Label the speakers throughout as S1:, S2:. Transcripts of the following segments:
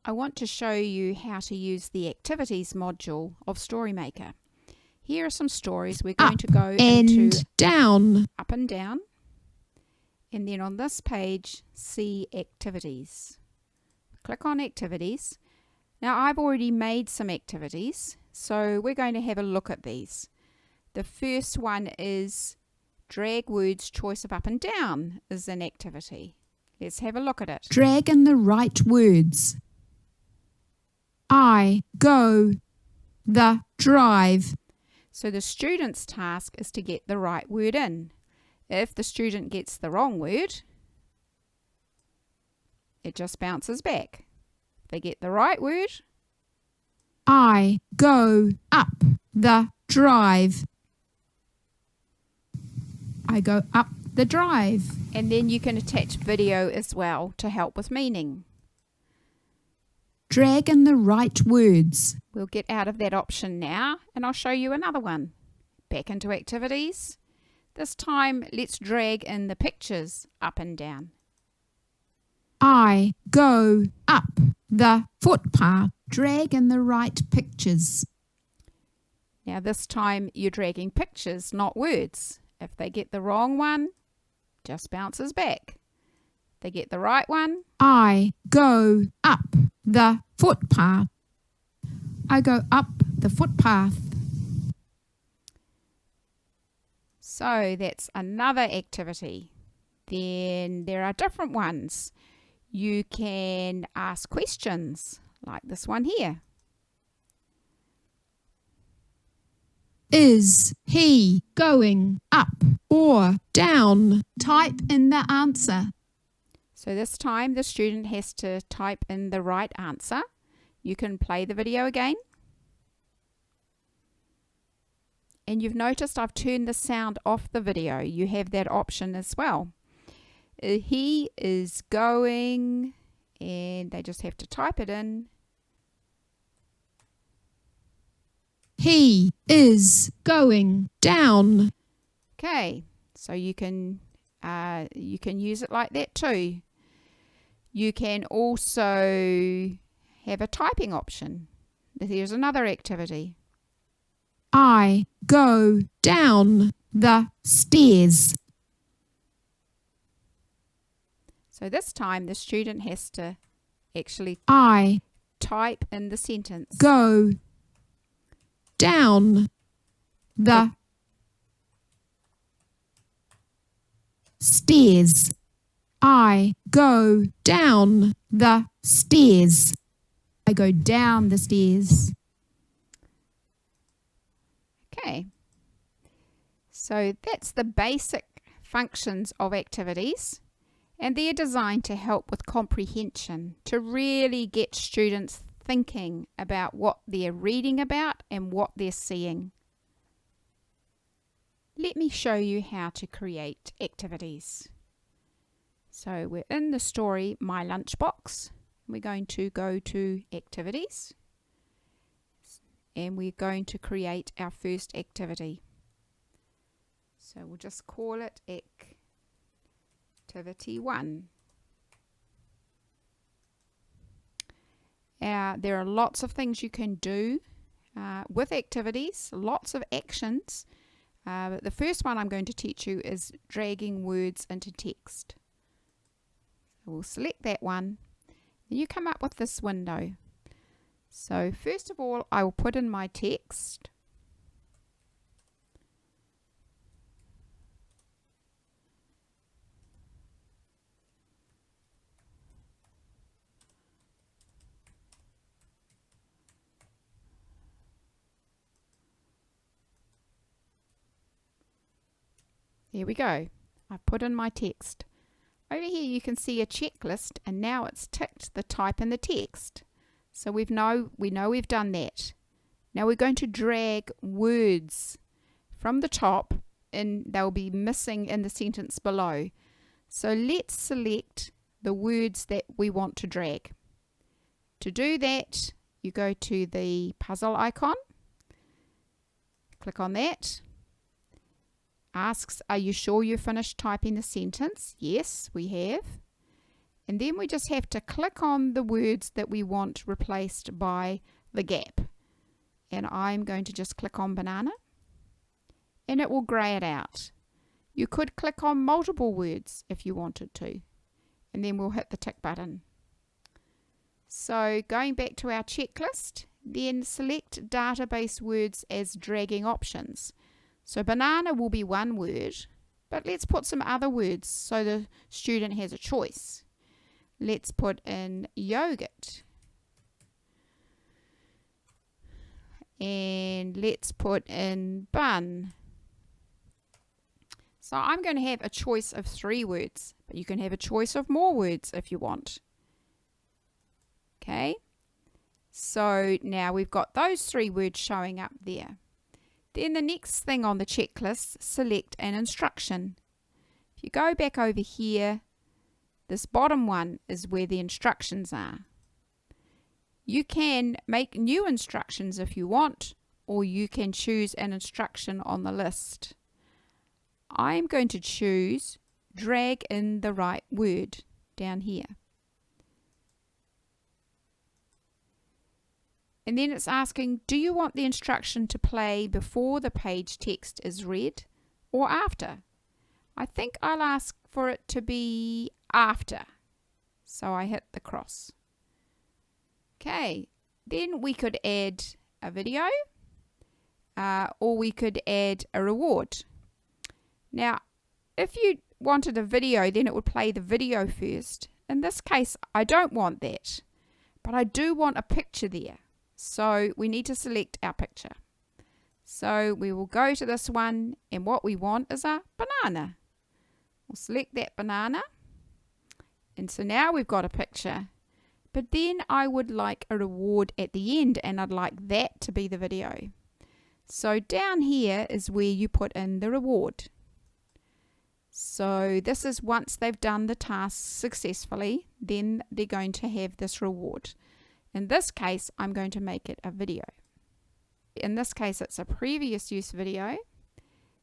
S1: I want to show you how to use the Activities module of StoryMaker. Here are some stories. We're going to go into
S2: down,
S1: up and down, and then on this page, see Activities. Click on Activities. Now I've already made some activities, so we're going to have a look at these. The first one is drag words choice of up and down is an activity. Let's have a look at it.
S2: Drag in the right words. I go, the drive.
S1: So the student's task is to get the right word in. If the student gets the wrong word, it just bounces back. If they get the right word,
S2: I go up the drive. I go up the drive.
S1: And then you can attach video as well to help with meaning.
S2: Drag in the right words.
S1: We'll get out of that option now and I'll show you another one. Back into activities. This time let's drag in the pictures up and down.
S2: I go up the footpath. Drag in the right pictures.
S1: Now this time you're dragging pictures, not words. If they get the wrong one, just bounces back. If they get the right one,
S2: I go up the footpath. I go up the footpath.
S1: So that's another activity. Then there are different ones. You can ask questions like this one here.
S2: Is he going up or down? Type in the answer.
S1: So this time the student has to type in the right answer. You can play the video again. And you've noticed I've turned the sound off the video. You have that option as well. He is going, and they just have to type it in.
S2: He is going down.
S1: Okay, so you can use it like that too. You can also have a typing option. Here's another activity.
S2: I go down the stairs.
S1: So this time the student has to actually
S2: I
S1: type in the sentence.
S2: Go down the stairs. I go down the stairs. I go down the stairs.
S1: Okay, so that's the basic functions of activities, and they're designed to help with comprehension, to really get students thinking about what they're reading about and what they're seeing. Let me show you how to create activities. So we're in the story My Lunchbox. We're going to go to Activities. And we're going to create our first activity. So we'll just call it Activity 1. There are lots of things you can do with activities, lots of actions. But the first one I'm going to teach you is dragging words into text. So we'll select that one. Then you come up with this window. So first of all, I will put in my text. There we go. I've put in my text. Over here you can see a checklist, and now it's ticked the type in the text. So we know we've done that. Now we're going to drag words from the top, and they'll be missing in the sentence below. So let's select the words that we want to drag. To do that, you go to the puzzle icon, click on that. Asks, are you sure you finished typing the sentence? Yes, we have. And then we just have to click on the words that we want replaced by the gap. And I'm going to just click on banana, and it will grey it out. You could click on multiple words if you wanted to, and then we'll hit the tick button. So going back to our checklist, then select database words as dragging options. So banana will be one word, but let's put some other words so the student has a choice. Let's put in yogurt. And let's put in bun. So I'm going to have a choice of 3 words, but you can have a choice of more words if you want. Okay, so now we've got those 3 words showing up there. Then the next thing on the checklist, select an instruction. If you go back over here, this bottom one is where the instructions are. You can make new instructions if you want, or you can choose an instruction on the list. I'm going to choose drag in the right word down here. And then it's asking, do you want the instruction to play before the page text is read or after? I think I'll ask for it to be after. So I hit the cross. Okay, then we could add a video or we could add a reward. Now, if you wanted a video, then it would play the video first. In this case, I don't want that, but I do want a picture there. So we need to select our picture. So we will go to this one, and what we want is a banana. We'll select that banana. And so now we've got a picture. But then I would like a reward at the end, and I'd like that to be the video. So down here is where you put in the reward. So this is once they've done the task successfully, then they're going to have this reward. In this case, I'm going to make it a video. In this case, it's a previous use video,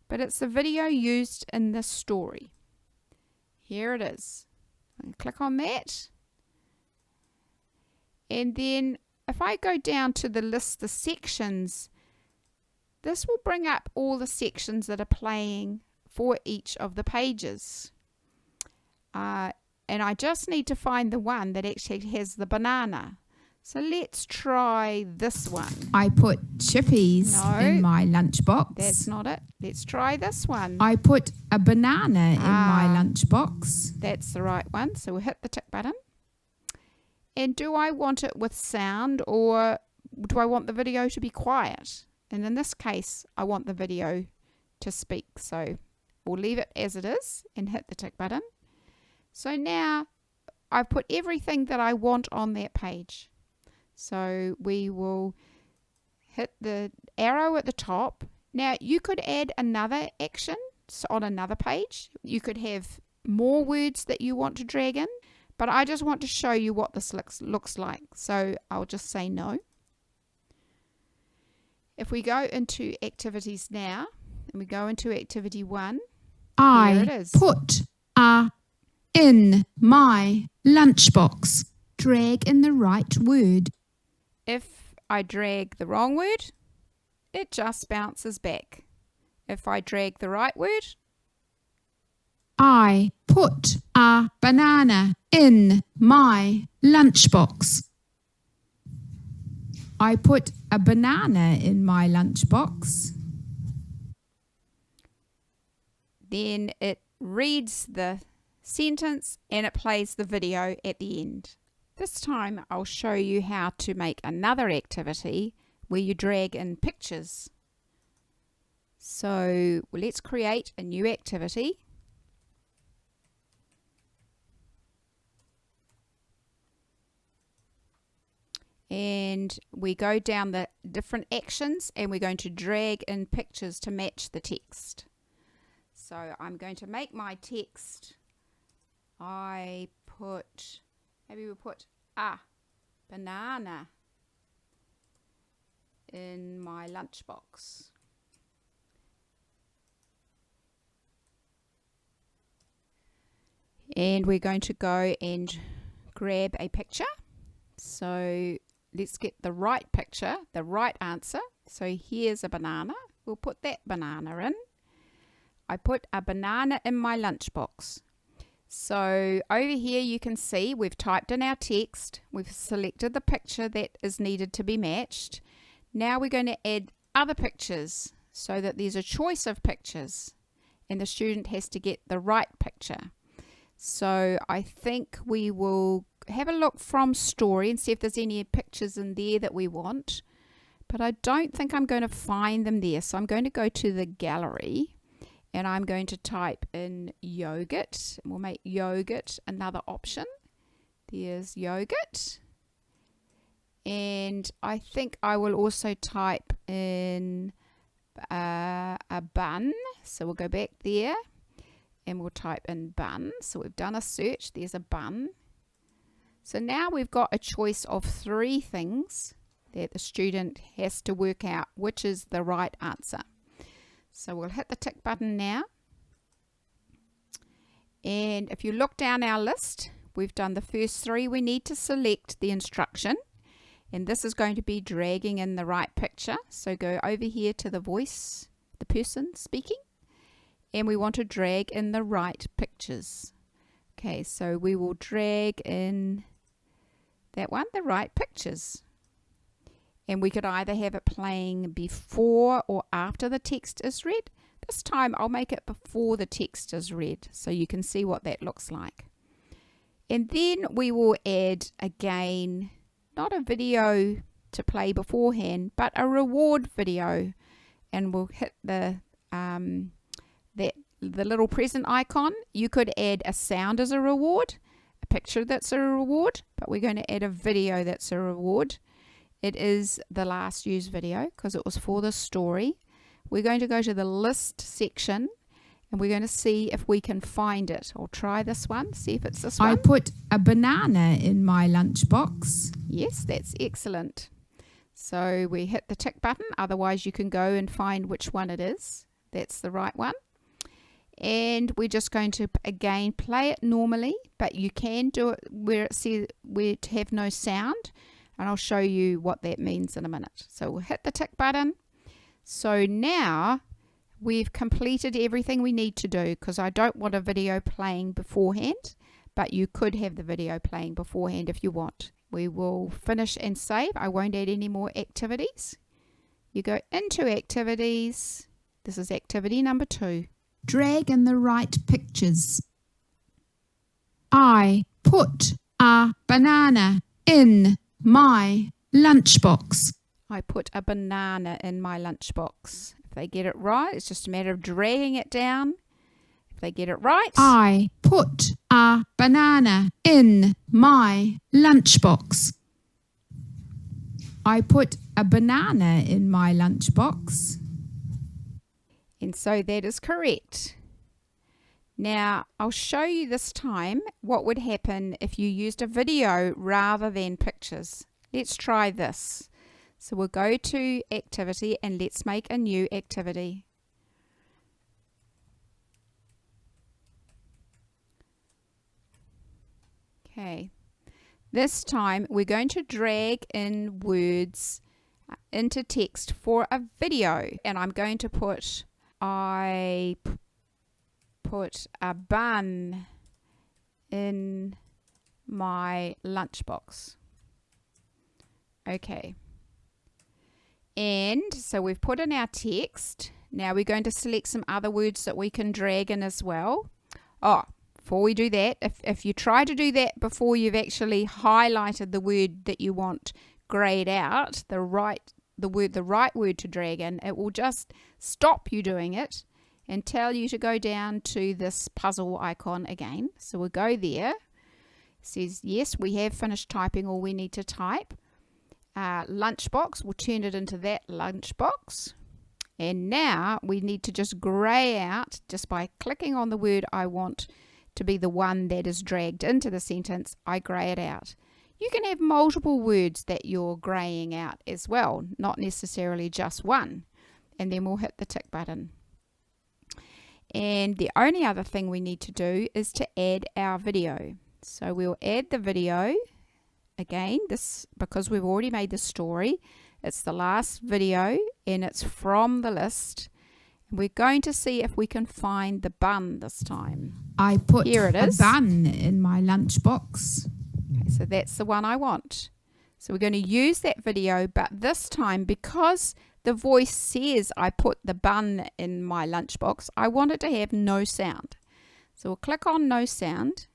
S1: but it's the video used in this story. Here it is. I click on that. And then if I go down to the list the sections, this will bring up all the sections that are playing for each of the pages. And I just need to find the one that actually has the banana. So let's try this one.
S2: I put chippies in my lunchbox.
S1: That's not it. Let's try this one.
S2: I put a banana in my lunchbox.
S1: That's the right one. So we'll hit the tick button. And do I want it with sound, or do I want the video to be quiet? And in this case, I want the video to speak. So we'll leave it as it is and hit the tick button. So now I've put everything that I want on that page. So we will hit the arrow at the top. Now you could add another action on another page. You could have more words that you want to drag in, but I just want to show you what this looks like. So I'll just say no. If we go into activities now, and we go into activity 1, here it is.
S2: Put a in my lunchbox. Drag in the right word.
S1: If I drag the wrong word, it just bounces back. If I drag the right word,
S2: I put a banana in my lunchbox. I put a banana in my lunchbox.
S1: Then it reads the sentence and it plays the video at the end. This time I'll show you how to make another activity where you drag in pictures. So let's create a new activity. And we go down the different actions and we're going to drag in pictures to match the text. So I'm going to make my text, maybe we'll put a banana in my lunchbox. And we're going to go and grab a picture. So let's get the right picture, the right answer. So here's a banana. We'll put that banana in. I put a banana in my lunchbox. So over here you can see we've typed in our text. We've selected the picture that is needed to be matched. Now we're going to add other pictures so that there's a choice of pictures and the student has to get the right picture. So I think we will have a look from Story and see if there's any pictures in there that we want. But I don't think I'm going to find them there. So I'm going to go to the gallery and I'm going to type in yogurt. We'll make yogurt another option. There's yogurt. And I think I will also type in a bun. So we'll go back there and we'll type in bun. So we've done a search. There's a bun. So now we've got a choice of 3 things that the student has to work out which is the right answer. So we'll hit the tick button now. And if you look down our list, we've done the first 3. We need to select the instruction. And this is going to be dragging in the right picture. So go over here to the voice, the person speaking. And we want to drag in the right pictures. Okay, so we will drag in that one, the right pictures. And we could either have it playing before or after the text is read. This time I'll make it before the text is read so you can see what that looks like. And then we will add again, not a video to play beforehand, but a reward video. And we'll hit the little present icon. You could add a sound as a reward, a picture that's a reward, but we're going to add a video that's a reward. It is the last used video because it was for the story. We're going to go to the list section and we're going to see if we can find it. I'll try this one, see if it's this one.
S2: I put a banana in my lunchbox.
S1: Yes, that's excellent. So we hit the tick button, otherwise you can go and find which one it is. That's the right one. And we're just going to again play it normally, but you can do it where it says where to have no sound. And I'll show you what that means in a minute. So we'll hit the tick button. So now we've completed everything we need to do because I don't want a video playing beforehand, but you could have the video playing beforehand if you want. We will finish and save. I won't add any more activities. You go into activities. This is activity number 2.
S2: Drag in the right pictures. I put a banana in my lunchbox.
S1: I put a banana in my lunchbox. If they get it right, it's just a matter of dragging it down. If they get it right,
S2: I put a banana in my lunchbox. I put a banana in my lunchbox.
S1: And so that is correct. Now, I'll show you this time what would happen if you used a video rather than pictures. Let's try this. So we'll go to activity and let's make a new activity. Okay. This time we're going to drag in words into text for a video. And I'm going to put I put a bun in my lunchbox. Okay. And so we've put in our text. Now we're going to select some other words that we can drag in as well. Oh, before we do that, if you try to do that before you've actually highlighted the word that you want grayed out, the right word to drag in, it will just stop you doing it and tell you to go down to this puzzle icon again. So we'll go there. It says, yes, we have finished typing all we need to type. Lunchbox, we'll turn it into that lunchbox. And now we need to just grey out, just by clicking on the word I want to be the one that is dragged into the sentence, I grey it out. You can have multiple words that you're greying out as well, not necessarily just one. And then we'll hit the tick button. And the only other thing we need to do is to add our video. So we'll add the video. Again, this, because we've already made the story, it's the last video and it's from the list. We're going to see if we can find the bun this time.
S2: I put
S1: Here it
S2: a
S1: is.
S2: bun in my lunchbox.
S1: Okay, so that's the one I want. So we're going to use that video, but this time, because the voice says I put the bun in my lunchbox, I want it to have no sound. So we'll click on no sound.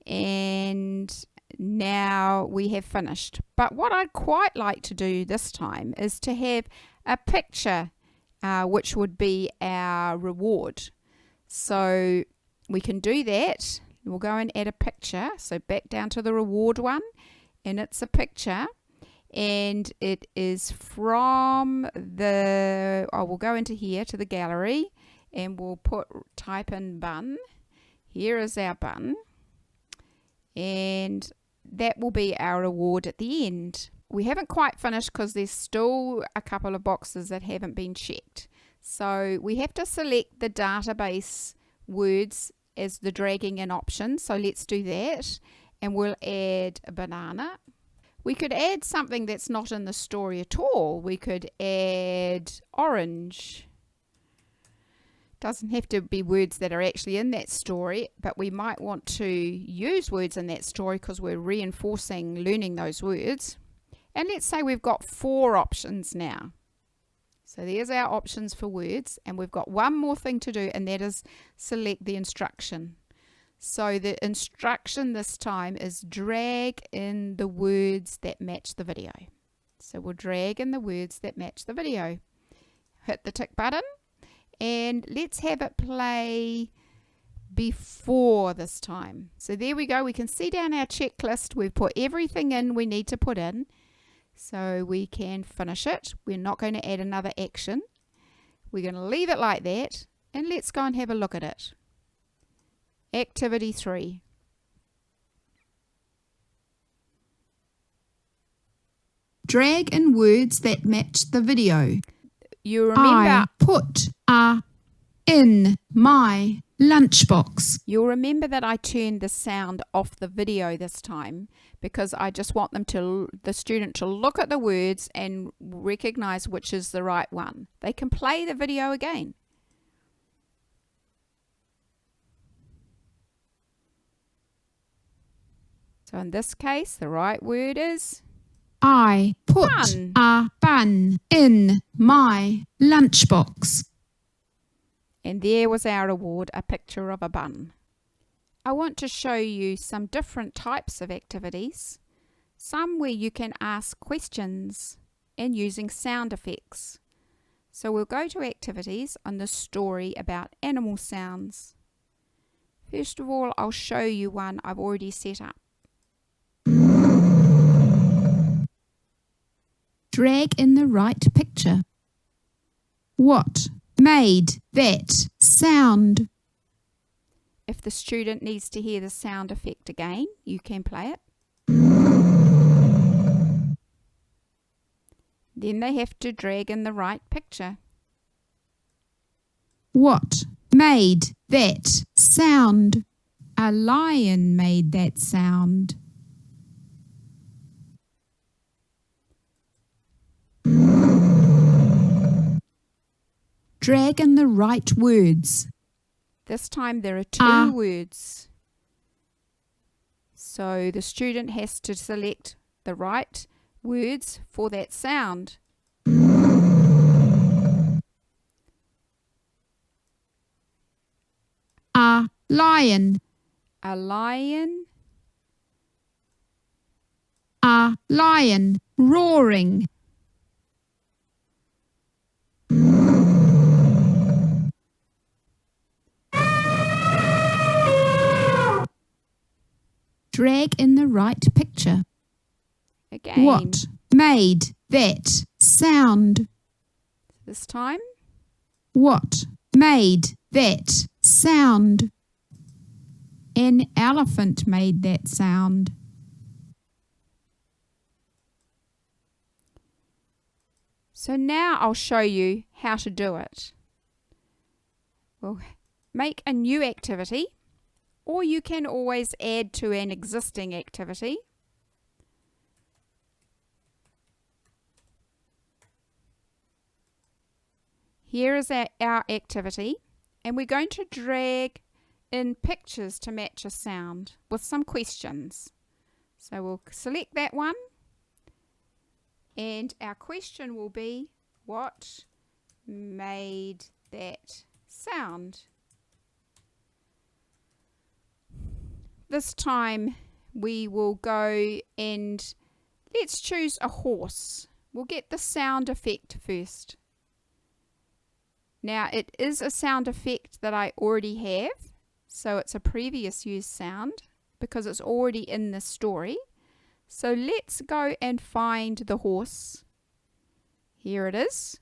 S1: And now we have finished. But what I'd quite like to do this time is to have a picture, which would be our reward. So we can do that. We'll go and add a picture. So back down to the reward one, and it's a picture, and it is from the, we'll go into here to the gallery, and we'll type in bun. Here is our bun, and that will be our reward at the end. We haven't quite finished because there's still a couple of boxes that haven't been checked. So we have to select the database words as the dragging in option. So let's do that. And we'll add a banana. We could add something that's not in the story at all. We could add orange. Doesn't have to be words that are actually in that story, but we might want to use words in that story because we're reinforcing learning those words. And let's say we've got 4 options now. So there's our options for words, and we've got one more thing to do, and that is select the instruction. So the instruction this time is drag in the words that match the video. So we'll drag in the words that match the video. Hit the tick button, and let's have it play before this time. So there we go. We can see down our checklist, we've put everything in we need to put in. So we can finish it. We're not going to add another action. We're going to leave it like that, and let's go and have a look at it. Activity 3.
S2: Drag in words that match the video.
S1: You remember,
S2: I put a in my lunchbox.
S1: you'll remember that I turned the sound off the video this time because I just want the student to look at the words and recognize which is the right one. They can play the video again. So in this case, the right word is
S2: I put
S1: bun.
S2: a bun in my lunchbox.
S1: And there was our reward, a picture of a bun. I want to show you some different types of activities. Some where you can ask questions and using sound effects. So we'll go to activities on the story about animal sounds. First of all, I'll show you one I've already set up.
S2: Drag in the right picture. What made that sound?
S1: If the student needs to hear the sound effect again, you can play it. Then they have to drag in the right picture.
S2: What made that sound? A lion made that sound. Drag in the right words.
S1: This time there are 2 words. So the student has to select the right words for that sound.
S2: A lion.
S1: A lion.
S2: A lion roaring. Drag in the right picture.
S1: Again.
S2: What made that sound?
S1: This time.
S2: What made that sound? An elephant made that sound.
S1: So now I'll show you how to do it. we'll make a new activity, or you can always add to an existing activity. Here is our activity, and we're going to drag in pictures to match a sound with some questions. So we'll select that one, and our question will be, what made that sound? This time we will go and let's choose a horse. We'll get the sound effect first. Now it is a sound effect that I already have, so it's a previous used sound because it's already in the story. So let's go and find the horse. Here it is.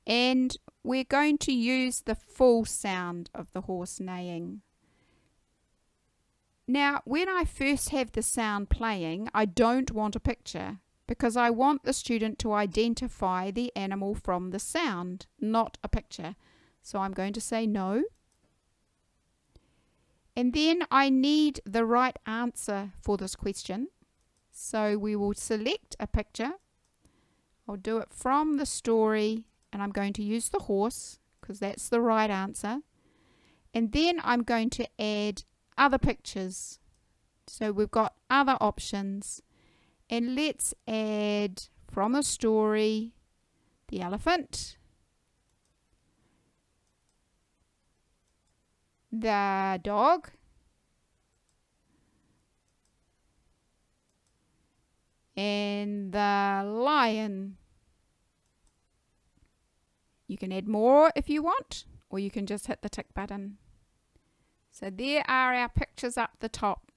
S1: And we're going to use the full sound of the horse neighing. Now, when I first have the sound playing, I don't want a picture because I want the student to identify the animal from the sound, not a picture. So I'm going to say no. And then I need the right answer for this question. So we will select a picture. I'll do it from the story, and I'm going to use the horse because that's the right answer. And then I'm going to add other pictures. So we've got other options. And let's add from the story the elephant, the dog, and the lion. You can add more if you want, or you can just hit the tick button. So there are our pictures up the top,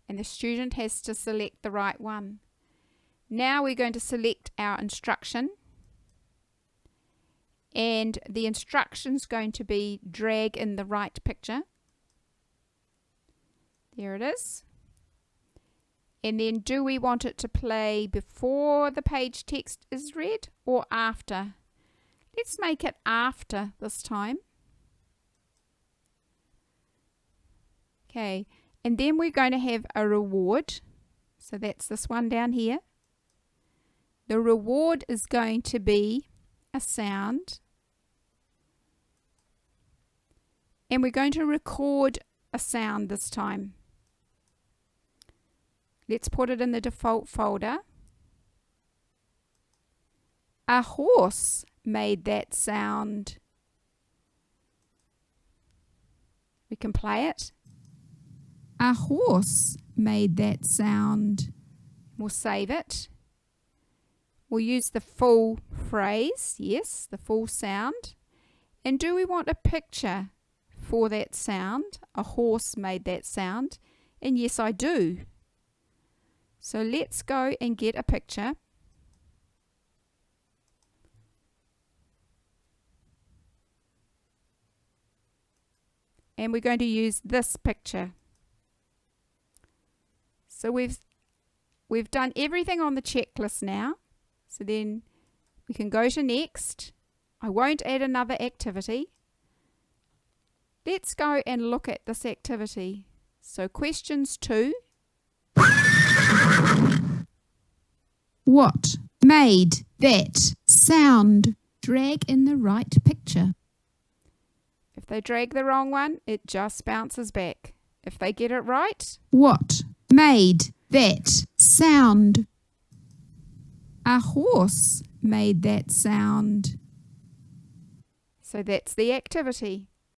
S1: and the student has to select the right one. Now we're going to select our instruction, and the instruction is going to be drag in the right picture. There it is. And then do we want it to play before the page text is read or after? Let's make it after this time. Okay, and then we're going to have a reward. So that's this one down here. The reward is going to be a sound. And we're going to record a sound this time. Let's put it in the default folder. A horse made that sound. We can play it. A horse made that sound. We'll save it. We'll use the full phrase, yes, the full sound. And do we want a picture for that sound? A horse made that sound. And yes, I do. So let's go and get a picture. And we're going to use this picture. So we've done everything on the checklist now. So then we can go to next. I won't add another activity. Let's go and look at this activity. So questions 2.
S2: What made that sound? Drag in the right picture.
S1: If they drag the wrong one, it just bounces back. If they get it right,
S2: What made that sound? A horse made that sound.
S1: so that's the activity.